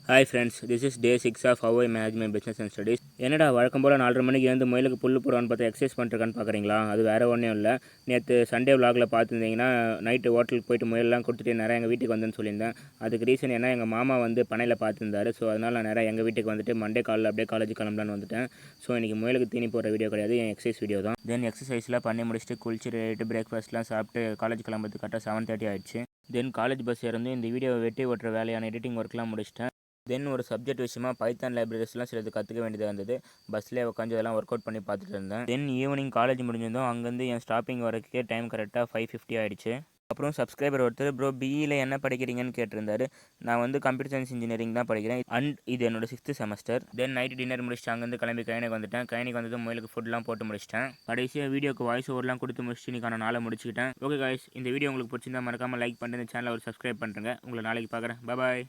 Hi friends, this is day 6 of how I manage my business and studies. என்னடா வழக்கம் போல் 4:30 மணிக்கு எழுந்து முயலுக்கு புல் போடுவான்னு பார்த்தா எக்ஸசைஸ் பண்ணிருக்கான்னு பார்க்குறீங்களா? அது வேறு ஒன்றும் இல்லை. நேற்று சண்டே விலாகில் பார்த்துருந்தீங்கன்னா நைட்டு ஹோட்டலுக்கு போயிட்டு முயலெலாம் கொடுத்துட்டு நேராக எங்கள் வீட்டுக்கு வந்தேன்னு சொல்லியிருந்தேன். அதுக்கு ரீசன் என்ன, எங்கள் மாமா வந்து பண்ணையில் பார்த்துருந்தாரு. ஸோ அதனால் நான் நேராக எங்கள் வீட்டுக்கு வந்துட்டு மண்டே காலையில் அப்படியே காலேஜ் கிளம்பலான்னு வந்துட்டேன். ஸோ இன்றைக்கி முயலுக்கு தீனி போடுற வீடியோ கிடையாது, என் எக்ஸசைஸ் வீடியோ தான். தென் எக்ஸசைஸ்லாம் பண்ணி முடிச்சுட்டு குளிச்சுட்டு பிரேக்ஃபாஸ்ட்லாம் சாப்பிட்டு காலேஜ் கிளம்புறது கரெக்டாக 7:30 ஆகிடுச்சு. தென் காலேஜ் பஸ் இருந்து இந்த வீடியோவை வெட்டி ஓட்டுற வேலையான எடிட்டிங் ஒர்க்லாம் முடிச்சிட்டேன். தென் ஒரு சப்ஜெக்ட் விஷயமா பைத்தான் லைப்ரரிஸ்லாம் சிலது கற்றுக்க வேண்டியதாக இருந்தது. பஸ்லேயே உட்காந்து அதெல்லாம் ஒர்க் அவுட் பண்ணி பார்த்துட்டு இருந்தேன். தென் ஈவினிங் காலேஜ் முடிஞ்சதும் அங்கேருந்து என் ஸ்டாப்பிங் வரக்கே டைம் கரெக்டாக 5:50 ஆகிடுச்சு. அப்புறம் சப்ஸ்கிரைபர் ஒருத்தர் ப்ரோ பிஇயில் என்ன படிக்கிறீங்கன்னு கேட்டிருந்தாரு. நான் வந்து கம்ப்யூட்டர் சயின்ஸ் இன்ஜினியரிங் தான் படிக்கிறேன் அண்ட் இது என்னோட 6th செமஸ்டர். தென் நைட்டு டின்னர் முடிச்சுட்டு அங்கேருந்து கிளம்பி கைனிக்கு வந்துட்டேன். கைனிக்கு வந்ததும் முயலுக்கு ஃபுட்லாம் போட்டு முடிச்சிட்டேன். கடைசியாக வீடியோக்கு வாய்ஸ் ஓவர்லாம் கொடுத்து முடிச்சுட்டு இன்னைக்கான நாளை முடிச்சுக்கிட்டேன். ஓகே காய்ஸ், இந்த வீடியோ உங்களுக்கு பிடிச்சிருந்தா மறக்காமல் லைக் பண்ணிட்டு இந்த சேனலை ஒரு சப்ஸ்கிரைப் பண்ணுறேங்க. உங்களை நாளைக்கு பார்க்குறேன். பாய்.